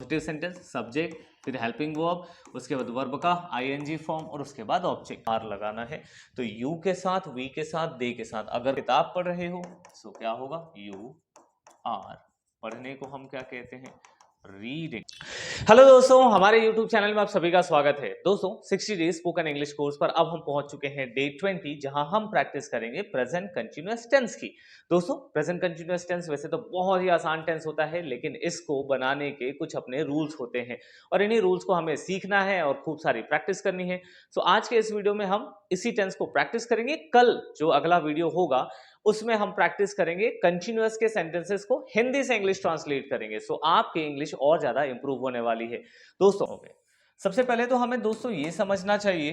Positive sentence, subject, फिर helping verb, उसके बाद वर्ब का आईएनजी फॉर्म और उसके बाद ऑब्जेक्ट आर लगाना है। तो यू के साथ, वी के साथ, दे के साथ अगर किताब पढ़ रहे हो तो क्या होगा, यू आर। पढ़ने को हम क्या कहते हैं, रीडिंग। हेलो दोस्तों, हमारे YouTube चैनल में आप सभी का स्वागत है। दोस्तों 60 डेज स्पोकन इंग्लिश कोर्स पर अब हम पहुंच चुके हैं डे 20, जहां हम प्रैक्टिस करेंगे प्रेजेंट कंटीन्यूअस टेंस की। दोस्तों प्रेजेंट कंटीन्यूअस टेंस वैसे तो बहुत ही आसान टेंस होता है, लेकिन इसको बनाने के कुछ अपने रूल्स होते हैं और इन्हीं रूल्स को हमें सीखना है और खूब सारी प्रैक्टिस करनी है। सो आज के इस वीडियो में हम इसी टेंस को प्रैक्टिस करेंगे। कल जो अगला वीडियो होगा उसमें हम प्रैक्टिस करेंगे कंटीन्यूअस के सेंटेंसेस को हिंदी से इंग्लिश ट्रांसलेट करेंगे। सो आपकी इंग्लिश और ज्यादा इंप्रूव होने वाली है। दोस्तों सबसे पहले तो हमें दोस्तों ये समझना चाहिए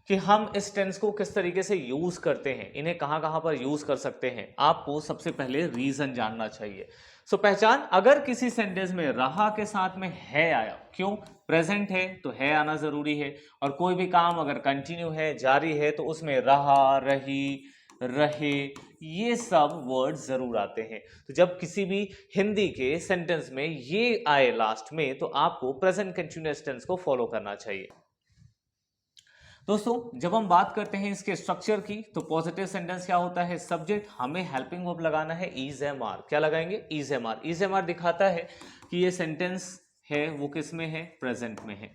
कि हम इस टेंस को किस तरीके से यूज करते हैं, इन्हें कहां कहां पर यूज कर सकते हैं। आपको सबसे पहले रीजन जानना चाहिए। सो पहचान, अगर किसी सेंटेंस में रहा के साथ में है आया, क्यों, प्रेजेंट है तो है आना जरूरी है, और कोई भी काम अगर कंटिन्यू है, जारी है, तो उसमें रहा, रही, रहे, ये सब वर्ड जरूर आते हैं। तो जब किसी भी हिंदी के सेंटेंस में ये आए लास्ट में, तो आपको प्रेजेंट कंटीन्यूअस टेंस को फॉलो करना चाहिए। दोस्तों जब हम बात करते हैं इसके स्ट्रक्चर की, तो पॉजिटिव सेंटेंस क्या होता है, सब्जेक्ट, हमें हेल्पिंग वर्ब लगाना है इज एम आर। क्या लगाएंगे, is M R. Is M R दिखाता है कि ये सेंटेंस है वो किस में है, प्रेजेंट में है।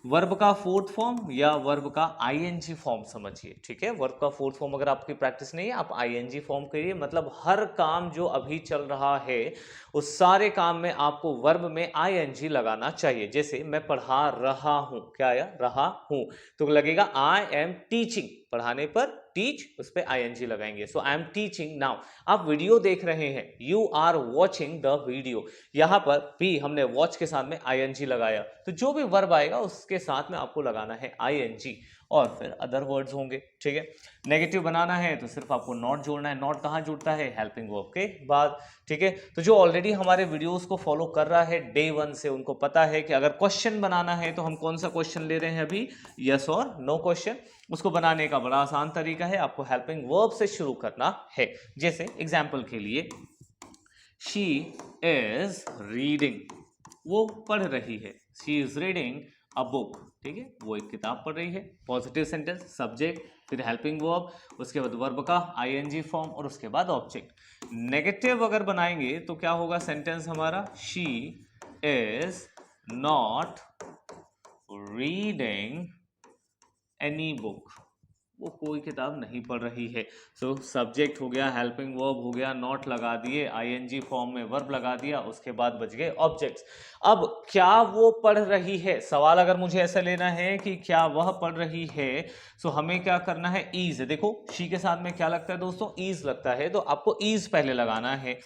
वर्ब का फोर्थ फॉर्म या वर्ब का आईएनजी फॉर्म समझिए, ठीक है। वर्ब का फोर्थ फॉर्म अगर आपकी प्रैक्टिस नहीं है, आप आईएनजी फॉर्म करिए। मतलब हर काम जो अभी चल रहा है उस सारे काम में आपको वर्ब में आईएनजी लगाना चाहिए। जैसे मैं पढ़ा रहा हूं, क्या आया, रहा हूं, तो लगेगा आई एम टीचिंग। पढ़ाने पर टीच, उस पर आईएनजी लगाएंगे। So I am teaching now. आप वीडियो देख रहे हैं, you are watching the video. यहां पर भी हमने वॉच के साथ में आईएनजी लगाया, तो जो भी वर्ब आएगा उसके साथ में आपको लगाना है आईएनजी, और फिर अदर वर्ड्स होंगे, ठीक है। नेगेटिव बनाना है तो सिर्फ आपको नॉट जोड़ना है। नॉट कहां जुड़ता है, हेल्पिंग वर्ब के बाद, ठीक है। तो जो ऑलरेडी हमारे वीडियोस को फॉलो कर रहा है डे 1 से, उनको पता है कि अगर क्वेश्चन बनाना है तो हम कौन सा क्वेश्चन ले रहे हैं अभी, यस और नो क्वेश्चन। उसको बनाने का बड़ा आसान तरीका है, आपको हेल्पिंग वर्ब से शुरू करना है। जैसे एग्जाम्पल के लिए, शी इज रीडिंग, वो पढ़ रही है, she is reading a book, ठीक है, वो एक किताब पढ़ रही है। पॉजिटिव सेंटेंस, सब्जेक्ट, फिर हेल्पिंग वर्ब, उसके बाद वर्ब का आईएनजी फॉर्म और उसके बाद ऑब्जेक्ट। नेगेटिव अगर बनाएंगे तो क्या होगा सेंटेंस हमारा, she is not reading any book, वो कोई किताब नहीं पढ़ रही है। सो सब्जेक्ट हो गया, हेल्पिंग वर्ब हो गया, नॉट लगा दिए, आईएनजी फॉर्म में वर्ब लगा दिया, उसके बाद बच गए ऑब्जेक्ट्स। अब क्या वो पढ़ रही है, सवाल अगर मुझे ऐसा लेना है कि क्या वह पढ़ रही है, सो हमें क्या करना है, ईज। देखो शी के साथ में क्या लगता है दोस्तों, ईज लगता है, तो आपको ईज पहले लगाना है,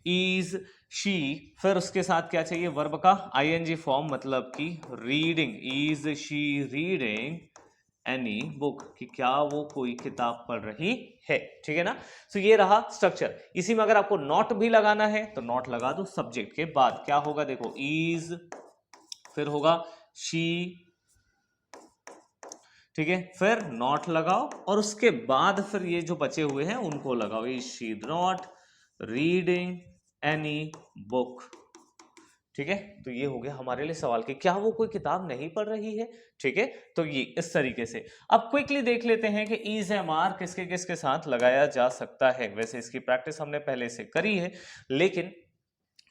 ईज शी। फिर उसके साथ क्या चाहिए, वर्ब का आईएनजी फॉर्म, मतलब कि reading, is she reading any book, कि क्या वो कोई किताब पढ़ रही है, ठीक है ना। सो ये रहा स्ट्रक्चर। इसी में अगर आपको नॉट भी लगाना है तो नॉट लगा दो सब्जेक्ट के बाद। क्या होगा देखो, इज, फिर होगा शी, ठीक है, फिर नॉट लगाओ और उसके बाद फिर ये जो बचे हुए हैं उनको लगाओ, is she not reading any book, ठीक है। तो ये हो गया हमारे लिए सवाल कि क्या वो कोई किताब नहीं पढ़ रही है, ठीक है। तो ये इस तरीके से। अब क्विकली देख लेते हैं कि इज एम आर किसके किसके साथ लगाया जा सकता है। वैसे इसकी प्रैक्टिस हमने पहले से करी है, लेकिन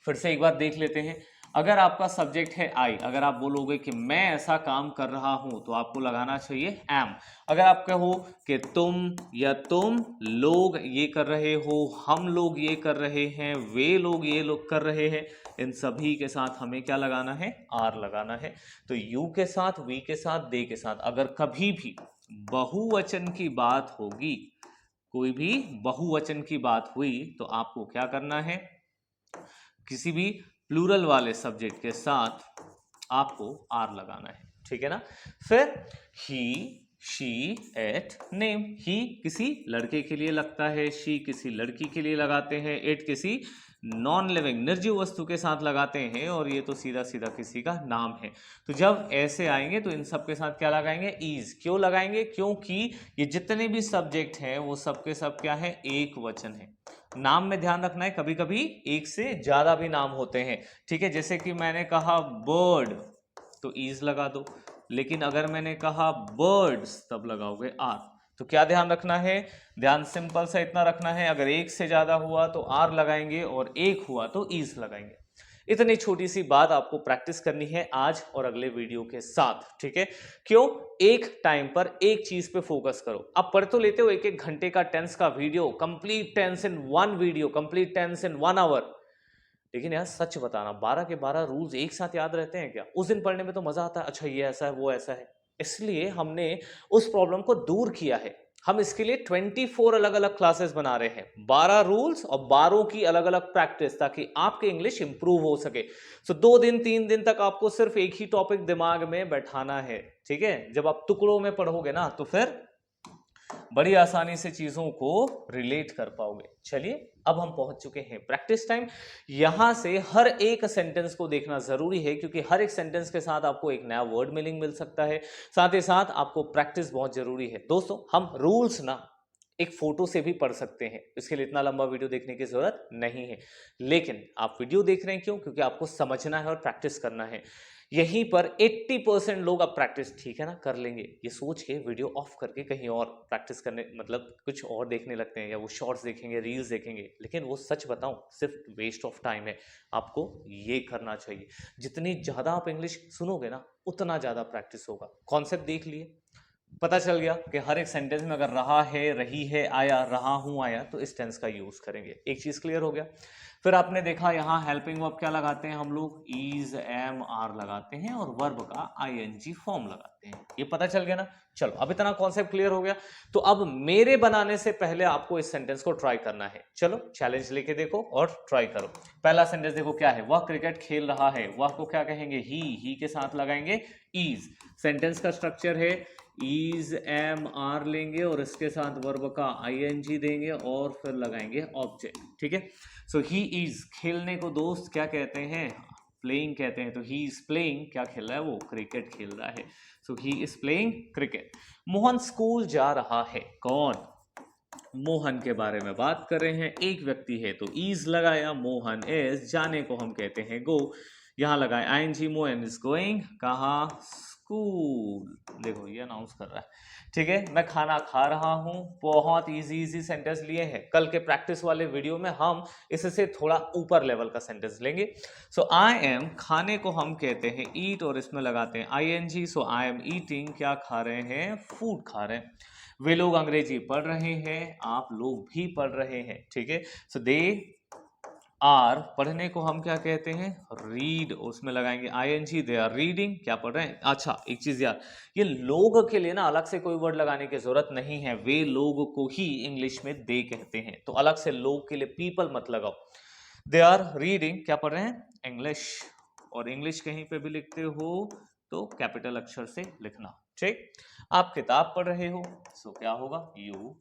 फिर से एक बार देख लेते हैं। अगर आपका सब्जेक्ट है आई, अगर आप बोलोगे कि मैं ऐसा काम कर रहा हूं, तो आपको लगाना चाहिए एम। अगर आप कहो कि तुम या तुम लोग ये कर रहे हो, हम लोग ये कर रहे हैं, वे लोग ये लोग कर रहे हैं, इन सभी के साथ हमें क्या लगाना है, आर लगाना है। तो यू के साथ, वी के साथ, दे के साथ अगर कभी भी बहुवचन की बात होगी, कोई भी बहुवचन की बात हुई, तो आपको क्या करना है, किसी भी प्लूरल वाले सब्जेक्ट के साथ आपको आर लगाना है, ठीक है ना। फिर ही, शी, एट, नेम। ही किसी लड़के के लिए लगता है, शी किसी लड़की के लिए लगाते हैं, एट किसी नॉन लिविंग निर्जीव वस्तु के साथ लगाते हैं और ये तो सीधा सीधा किसी का नाम है। तो जब ऐसे आएंगे तो इन सब के साथ क्या लगाएंगे, इज। क्यों लगाएंगे, क्योंकि ये जितने भी सब्जेक्ट हैं वो सब के सब क्या है, एक वचन है। नाम में ध्यान रखना है, कभी कभी एक से ज्यादा भी नाम होते हैं, ठीक है। जैसे कि मैंने कहा बर्ड तो इज लगा दो, लेकिन अगर मैंने कहा बर्ड्स तब लगाओगे आर। तो क्या ध्यान रखना है, ध्यान सिंपल सा इतना रखना है, अगर एक से ज्यादा हुआ तो आर लगाएंगे और एक हुआ तो इज लगाएंगे। इतनी छोटी सी बात आपको प्रैक्टिस करनी है आज और अगले वीडियो के साथ, ठीक है। क्यों, एक टाइम पर एक चीज पे फोकस करो। आप पढ़ तो लेते हो एक एक घंटे का टेंस का video, complete tense in one video, complete tense in 1 hour, लेकिन यार सच बताना 12 के 12 रूल्स एक साथ याद रहते हैं क्या? उस दिन पढ़ने में तो मजा आता है, अच्छा ये ऐसा है वो ऐसा है। इसलिए हमने उस प्रॉब्लम को दूर किया है। हम इसके लिए 24 अलग अलग क्लासेस बना रहे हैं, 12 रूल्स और 12 की अलग अलग प्रैक्टिस, ताकि आपके इंग्लिश इंप्रूव हो सके। सो 2 दिन 3 दिन तक आपको सिर्फ एक ही टॉपिक दिमाग में बैठाना है, ठीक है। जब आप टुकड़ों में पढ़ोगे ना तो फिर बड़ी आसानी से चीजों को रिलेट कर पाओगे। चलिए अब हम पहुंच चुके हैं प्रैक्टिस टाइम। यहां से हर एक सेंटेंस को देखना जरूरी है, क्योंकि हर एक सेंटेंस के साथ आपको एक नया वर्ड मीनिंग मिल सकता है। साथ ही साथ आपको प्रैक्टिस बहुत जरूरी है। दोस्तों हम रूल्स ना एक फोटो से भी पढ़ सकते हैं, इसके लिए इतना लंबा वीडियो देखने की जरूरत नहीं है। लेकिन आप वीडियो देख रहे हैं क्यों? क्योंकि आपको समझना है और प्रैक्टिस करना है। यहीं पर 80% लोग अब प्रैक्टिस, ठीक है ना, कर लेंगे, ये सोच के वीडियो ऑफ करके कहीं और प्रैक्टिस करने, मतलब कुछ और देखने लगते हैं, या वो शॉर्ट्स देखेंगे, रील्स देखेंगे। लेकिन वो सच बताऊं सिर्फ वेस्ट ऑफ टाइम है। आपको ये करना चाहिए, जितनी ज़्यादा आप इंग्लिश सुनोगे ना उतना ज़्यादा प्रैक्टिस होगा। कॉन्सेप्ट देख लिए, पता चल गया कि हर एक सेंटेंस में अगर रहा है, रही है, आया, रहा हूं, आया, तो इस टेंस का यूज करेंगे। एक चीज क्लियर हो गया। फिर आपने देखा यहाँ हेल्पिंग वर्ब क्या लगाते हैं हम लोग, इज, एम, आर लगाते हैं और वर्ब का आईएनजी फॉर्म लगाते हैं। ये पता चल गया ना। चलो अब इतना कॉन्सेप्ट क्लियर हो गया, तो अब मेरे बनाने से पहले आपको इस सेंटेंस को ट्राई करना है। चलो चैलेंज लेके देखो और ट्राई करो। पहला सेंटेंस देखो क्या है, वह क्रिकेट खेल रहा है। वह को क्या कहेंगे, ही के साथ लगाएंगे इज। सेंटेंस का स्ट्रक्चर है इज, एम, आर लेंगे और इसके साथ वर्ब का आईएनजी देंगे और फिर लगाएंगे ऑब्जेक्ट, ठीक है। सो ही इज, खेलने को दोस्त क्या कहते हैं, प्लेइंग कहते हैं। तो ही इज प्लेइंग, क्या खेल रहा है वो, क्रिकेट खेल रहा है। So he is playing cricket. Mohan school जा रहा है। कौन, मोहन के बारे में बात कर रहे हैं, एक व्यक्ति है तो इज लगाया। मोहन इज, जाने को हम कहते हैं गो, यहां लगाए आईएनजी। मोहन इज गोइंग कहां, स्कूल। देखो ये अनाउंस कर रहा है, ठीक है। मैं खाना खा रहा हूं। बहुत इजी सेंटेंस लिए हैं। कल के प्रैक्टिस वाले वीडियो में हम इससे थोड़ा ऊपर लेवल का सेंटेंस लेंगे। सो आई एम, खाने को हम कहते हैं ईट और इसमें लगाते हैं ING. So I am eating, क्या खा रहे हैं, फूड खा रहे हैं। वे लोग अंग्रेजी पढ़ रहे हैं, आप लोग भी पढ़ रहे हैं, ठीक है। सो दे आर, पढ़ने को हम क्या कहते हैं, रीड, उसमें लगाएंगे आईएनजी। दे आर रीडिंग, क्या पढ़ रहे हैं। अच्छा एक चीज यार, ये लोग के लिए ना अलग से कोई वर्ड लगाने की जरूरत नहीं है, वे लोग को ही इंग्लिश में दे कहते हैं, तो अलग से लोग के लिए पीपल मत लगाओ। दे आर रीडिंग, क्या पढ़ रहे हैं, इंग्लिश। और इंग्लिश कहीं पे भी लिखते हो तो कैपिटल अक्षर से लिखना, ठीक। आप किताब पढ़ रहे हो, सो क्या होगा, यू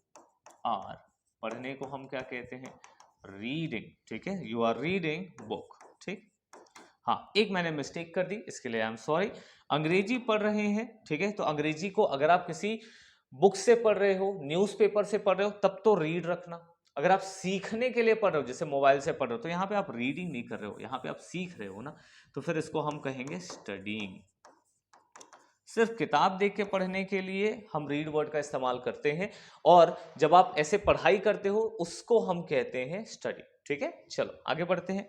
आर, पढ़ने को हम क्या कहते हैं, रीडिंग, ठीक है। यू आर रीडिंग बुक, ठीक। हाँ एक मैंने मिस्टेक कर दी, इसके लिए आई एम सॉरी। अंग्रेजी पढ़ रहे हैं, ठीक है। तो अंग्रेजी को अगर आप किसी बुक से पढ़ रहे हो, न्यूज़पेपर से पढ़ रहे हो, तब तो रीड रखना। अगर आप सीखने के लिए पढ़ रहे हो, जैसे मोबाइल से पढ़ रहे हो, तो यहाँ पे आप रीडिंग नहीं कर रहे हो, यहाँ पे आप सीख रहे हो ना, तो फिर इसको हम कहेंगे स्टडीइंग। सिर्फ किताब देख के पढ़ने के लिए हम रीड वर्ड का इस्तेमाल करते हैं, और जब आप ऐसे पढ़ाई करते हो उसको हम कहते हैं स्टडी, ठीक है। चलो आगे बढ़ते हैं।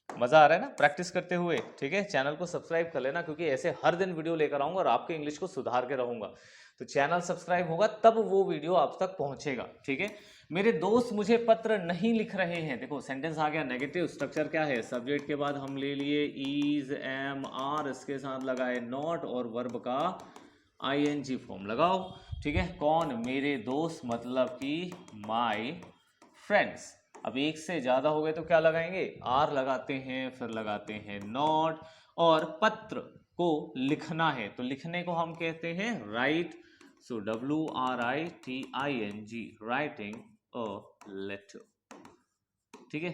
मजा आ रहा है ना प्रैक्टिस करते हुए, ठीक है। चैनल को सब्सक्राइब कर लेना, क्योंकि ऐसे हर दिन वीडियो लेकर आऊंगा और आपके इंग्लिश को सुधार के रहूंगा। तो चैनल सब्सक्राइब होगा तब वो वीडियो आप तक पहुंचेगा, ठीक है। मेरे दोस्त मुझे पत्र नहीं लिख रहे हैं। देखो सेंटेंस आ गया नेगेटिव, स्ट्रक्चर क्या है, सब्जेक्ट के बाद हम ले लिए इज, एम, आर, इसके साथ लगाए नॉट और वर्ब का आईएनजी फॉर्म लगाओ, ठीक है। कौन, मेरे दोस्त, मतलब कि माय फ्रेंड्स। अब एक से ज्यादा हो गए तो क्या लगाएंगे, आर लगाते हैं, फिर लगाते हैं नॉट। और पत्र को लिखना है तो लिखने को हम कहते हैं write. So WRITING, writing a letter, ठीक है।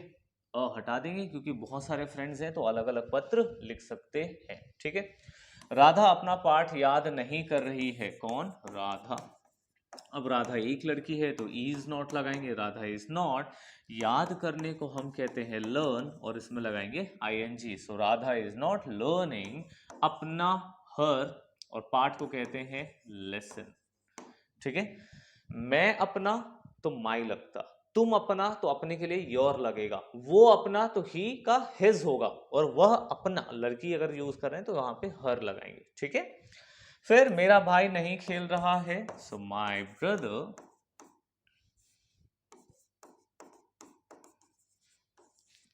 हटा देंगे क्योंकि बहुत सारे फ्रेंड्स हैं तो अलग अलग पत्र लिख सकते हैं। ठीक है, राधा अपना पाठ याद नहीं कर रही है। कौन? राधा। अब राधा एक लड़की है तो इज नॉट लगाएंगे, राधा इज नॉट। याद करने को हम कहते हैं लर्न और इसमें लगाएंगे ing। So Radha is not learning अपना हर, और पाठ को कहते हैं लेसन। ठीक है, मैं अपना तो माई लगता, तुम अपना तो अपने के लिए योर लगेगा, वो अपना तो ही का हिज होगा, और वह अपना लड़की अगर यूज कर रहे हैं तो वहां पे हर लगाएंगे। ठीक है, फिर मेरा भाई नहीं खेल रहा है, सो माई ब्रदर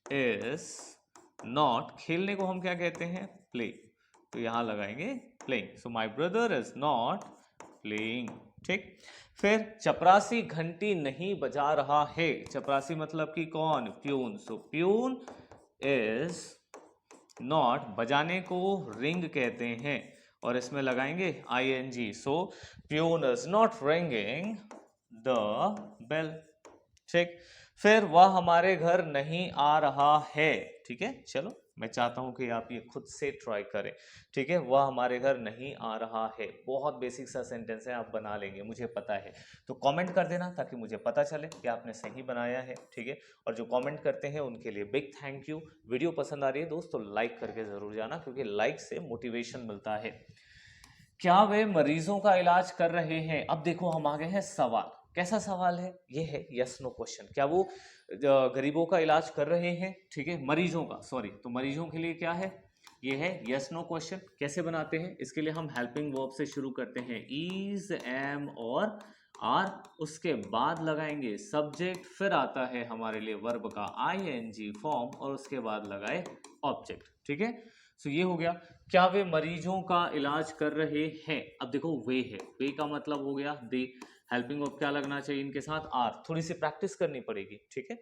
इज नॉट, खेलने को हम क्या कहते हैं? प्ले, तो यहां लगाएंगे playing. So my brother is not playing. ठीक, फिर चपरासी घंटी नहीं बजा रहा है। चपरासी मतलब कि कौन? Peon. So peon is not, बजाने को रिंग कहते हैं और इसमें लगाएंगे ing। So peon is not ringing the bell. ठीक, फिर वह हमारे घर नहीं आ रहा है। ठीक है, चलो मैं चाहता हूं कि आप ये खुद से ट्राई करें। ठीक है, वह हमारे घर नहीं आ रहा है, बहुत बेसिक सा सेंटेंस है, आप बना लेंगे मुझे पता है। तो कमेंट कर देना ताकि मुझे पता चले कि आपने सही बनाया है। ठीक है, और जो कमेंट करते हैं उनके लिए बिग थैंक यू। वीडियो पसंद आ रही है दोस्तों लाइक करके जरूर जाना, क्योंकि लाइक से मोटिवेशन मिलता है। क्या वे मरीजों का इलाज कर रहे हैं? अब देखो हम आ गए हैं सवाल। कैसा सवाल है ये? है यस नो क्वेश्चन। क्या वो गरीबों का इलाज कर रहे हैं? ठीक है, मरीजों का, सॉरी, तो मरीजों के लिए क्या है? ये है यस नो क्वेश्चन। कैसे बनाते हैं? इसके लिए हम हेल्पिंग वर्ब से शुरू करते हैं, इज, एम और आर, उसके बाद लगाएंगे सब्जेक्ट, फिर आता है हमारे लिए वर्ब का ing फॉर्म और उसके बाद लगाए ऑब्जेक्ट। ठीक है, सो ये हो गया। क्या वे मरीजों का इलाज कर रहे हैं? अब देखो वे है, वे का मतलब हो गया दे। हेल्पिंग वर्ब क्या लगना चाहिए इनके साथ? आर। थोड़ी सी प्रैक्टिस करनी पड़ेगी। ठीक है,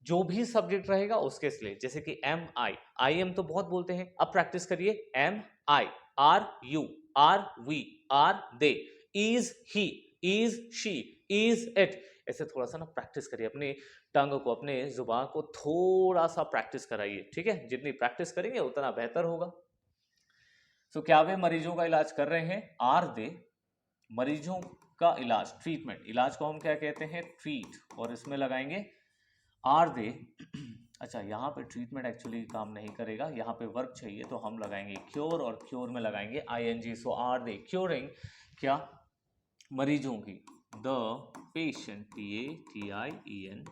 जो भी सब्जेक्ट रहेगा उसके लिए, जैसे कि एम आई एम तो बहुत बोलते हैं, अब प्रैक्टिस करिए। Am I, are you, are we, are they, is he, is she, is it. ऐसे थोड़ा सा ना प्रैक्टिस करिए, अपने टंग को, अपने जुबान को थोड़ा सा प्रैक्टिस कराइए। ठीक है, जितनी प्रैक्टिस करेंगे उतना बेहतर होगा। तो क्या वे मरीजों का इलाज कर रहे हैं? आर दे मरीजों का इलाज, ट्रीटमेंट, इलाज को हम क्या कहते हैं? ट्रीट, और इसमें लगाएंगे आर दे। अच्छा, यहाँ पे ट्रीटमेंट एक्चुअली काम नहीं करेगा, यहाँ पे वर्ब चाहिए तो हम लगाएंगे क्योर, और क्योर में लगाएंगे ing। So are they curing, क्या? मरीजों की, द पेशेंट, PATIENT,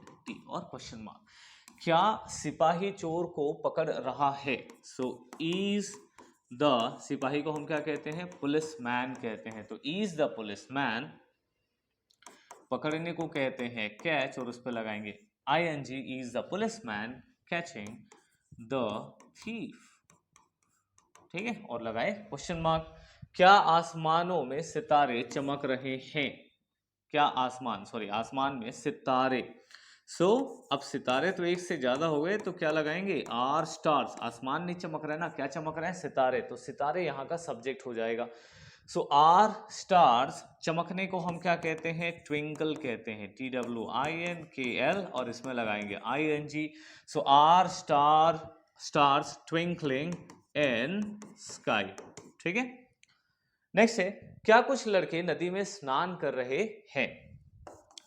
और क्वेश्चन मार्क। क्या सिपाही चोर को पकड़ रहा है? सो इज द, सिपाही को हम क्या कहते हैं? पुलिसमैन कहते हैं, तो इज द पुलिसमैन, पकड़ने को कहते हैं कैच, और उस पर लगाएंगे ing, is the policeman catching the thief. ठीक है, और लगाए क्वेश्चन मार्क। क्या आसमानों में सितारे चमक रहे हैं? क्या आसमान, सॉरी, आसमान में सितारे। सो अब सितारे तो एक से ज्यादा हो गए, तो क्या लगाएंगे? Are stars. आसमान नहीं चमक रहा है ना, क्या चमक रहे हैं? सितारे, तो सितारे यहाँ का सब्जेक्ट हो जाएगा। सो आर स्टार्स, चमकने को हम क्या कहते हैं? ट्विंकल कहते हैं, TWINKL, और इसमें लगाएंगे ing। So are stars twinkling in sky. ठीक है, नेक्स्ट है, क्या कुछ लड़के नदी में स्नान कर रहे हैं?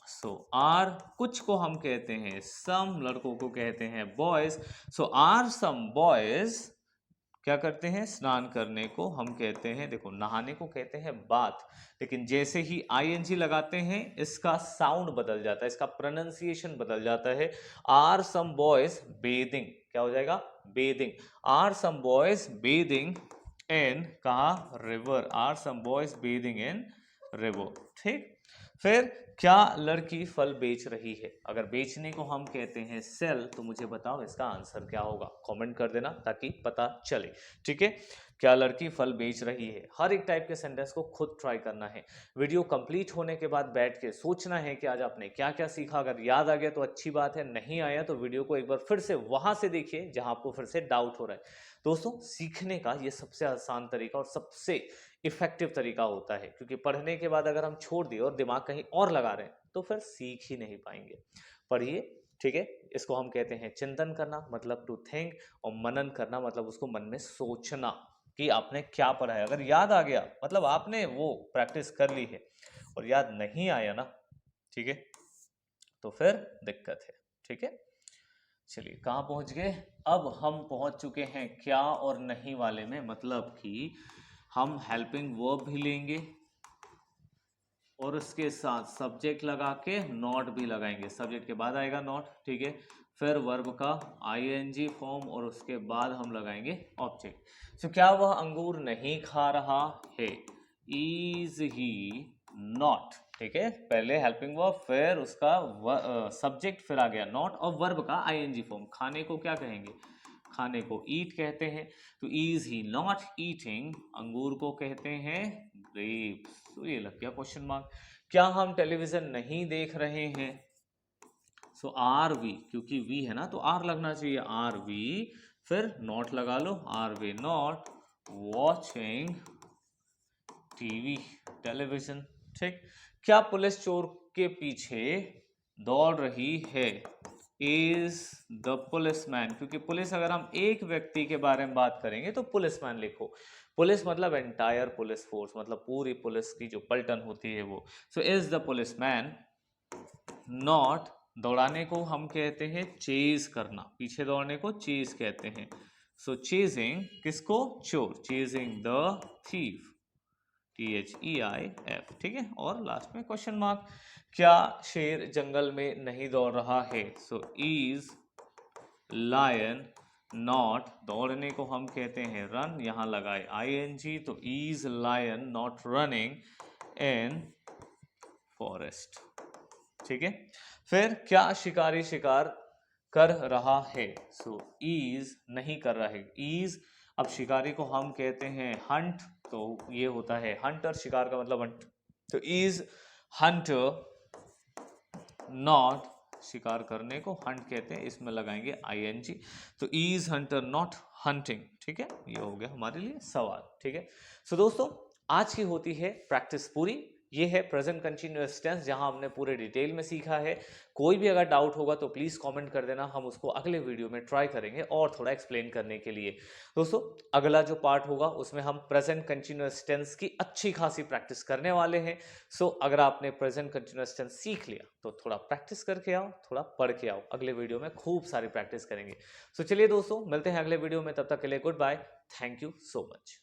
सो आर, कुछ को हम कहते हैं सम, लड़कों को कहते हैं boys. So are some boys क्या करते हैं? स्नान करने को हम कहते हैं, देखो नहाने को कहते हैं बाथ, लेकिन जैसे ही ing लगाते हैं इसका साउंड बदल जाता है, इसका प्रोनाउंसिएशन बदल जाता है। आर सम बॉयज बेदिंग, क्या हो जाएगा? Bathing. Are some boys bathing in, कहा? River. Are some boys bathing in river. ठीक, फिर क्या लड़की फल बेच रही है? अगर बेचने को हम कहते हैं सेल, तो मुझे बताओ इसका आंसर क्या होगा? कमेंट कर देना ताकि पता चले। ठीक है, क्या लड़की फल बेच रही है? हर एक टाइप के सेंटेंस को खुद ट्राई करना है। वीडियो कंप्लीट होने के बाद बैठ के सोचना है कि आज आपने क्या क्या सीखा। अगर याद आ गया तो अच्छी बात है, नहीं आया तो वीडियो को एक बार फिर से वहां से देखिए जहां आपको फिर से डाउट हो रहा है। दोस्तों, सीखने का ये सबसे आसान तरीका और सबसे इफेक्टिव तरीका होता है, क्योंकि पढ़ने के बाद अगर हम छोड़ दिए और दिमाग कहीं और लगा रहे हैं तो फिर सीख ही नहीं पाएंगे। पढ़िए, ठीक है। इसको हम कहते हैं चिंतन करना, मतलब टू थिंक, और मनन करना मतलब उसको मन में सोचना कि आपने क्या पढ़ा है। अगर याद आ गया मतलब आपने वो प्रैक्टिस कर ली है, और याद नहीं आया ना, ठीक है, तो फिर दिक्कत है। ठीक है, चलिए कहाँ पहुंच गए। अब हम पहुंच चुके हैं क्या और नहीं वाले में, मतलब कि हम हेल्पिंग वर्ब भी लेंगे और उसके साथ सब्जेक्ट लगा के नॉट भी लगाएंगे। सब्जेक्ट के बाद आएगा नॉट, ठीक है, फिर वर्ब का आईएनजी फॉर्म और उसके बाद हम लगाएंगे ऑब्जेक्ट। तो क्या वह अंगूर नहीं खा रहा है, इज ही नॉट, ठीक है, पहले हेल्पिंग वर्ब फिर उसका सब्जेक्ट फिर आ गया नॉट और वर्ब का आईएनजी फॉर्म। खाने को क्या कहेंगे, खाने को ईट कहते हैं, तो इज ही नॉट ईटिंग, अंगूर को कहते हैं ग्रेप्स। तो ये लग गया क्वेश्चन मार्क। क्या हम टेलीविजन नहीं देख रहे हैं, सो आर वी, क्योंकि वी है ना तो आर लगना चाहिए, आर वी, फिर नॉट लगा लो, are we not watching TV, television. ठीक, क्या पुलिस चोर के पीछे दौड़ रही है, इज द पुलिसमैन, क्योंकि पुलिस अगर हम एक व्यक्ति के बारे में बात करेंगे तो पुलिसमैन लिखो। पुलिस मतलब एंटायर पुलिस फोर्स, मतलब पूरी पुलिस की जो पलटन होती है वो। So is the policeman not, दौड़ाने को हम कहते हैं चेज करना, पीछे दौड़ने को चेज कहते हैं। सो चेजिंग किसको, चोर, चेजिंग द थीफ, THEIF, ठीक है। और लास्ट में क्वेश्चन मार्क, क्या शेर जंगल में नहीं दौड़ रहा है, सो इज लायन नॉट, दौड़ने को हम कहते हैं रन, यहां लगाए ING, तो is lion not running in forest, ठीक है। फिर क्या शिकारी शिकार कर रहा है, सो इज नहीं कर रहा है, इज, अब शिकारी को हम कहते हैं हंट, तो ये होता है हंटर, शिकार का मतलब हंट, तो इज हंटर नॉट, शिकार करने को हंट कहते हैं, इसमें लगाएंगे ING, तो इज हंटर नॉट हंटिंग, ठीक है। ये हो गया हमारे लिए सवाल, ठीक है। सो दोस्तों आज की होती है प्रैक्टिस पूरी। ये है प्रेजेंट कंटिन्यूअस टेंस जहां हमने पूरे डिटेल में सीखा है। कोई भी अगर डाउट होगा तो प्लीज कमेंट कर देना, हम उसको अगले वीडियो में ट्राई करेंगे और थोड़ा एक्सप्लेन करने के लिए। दोस्तों अगला जो पार्ट होगा उसमें हम प्रेजेंट कंटिन्यूअस टेंस की अच्छी खासी प्रैक्टिस करने वाले हैं। सो अगर आपने प्रेजेंट कंटिन्यूअस टेंस सीख लिया तो थोड़ा प्रैक्टिस करके आओ, थोड़ा पढ़ के आओ, अगले वीडियो में खूब सारी प्रैक्टिस करेंगे। सो चलिए दोस्तों मिलते हैं अगले वीडियो में, तब तक के लिए good bye, thank you so much.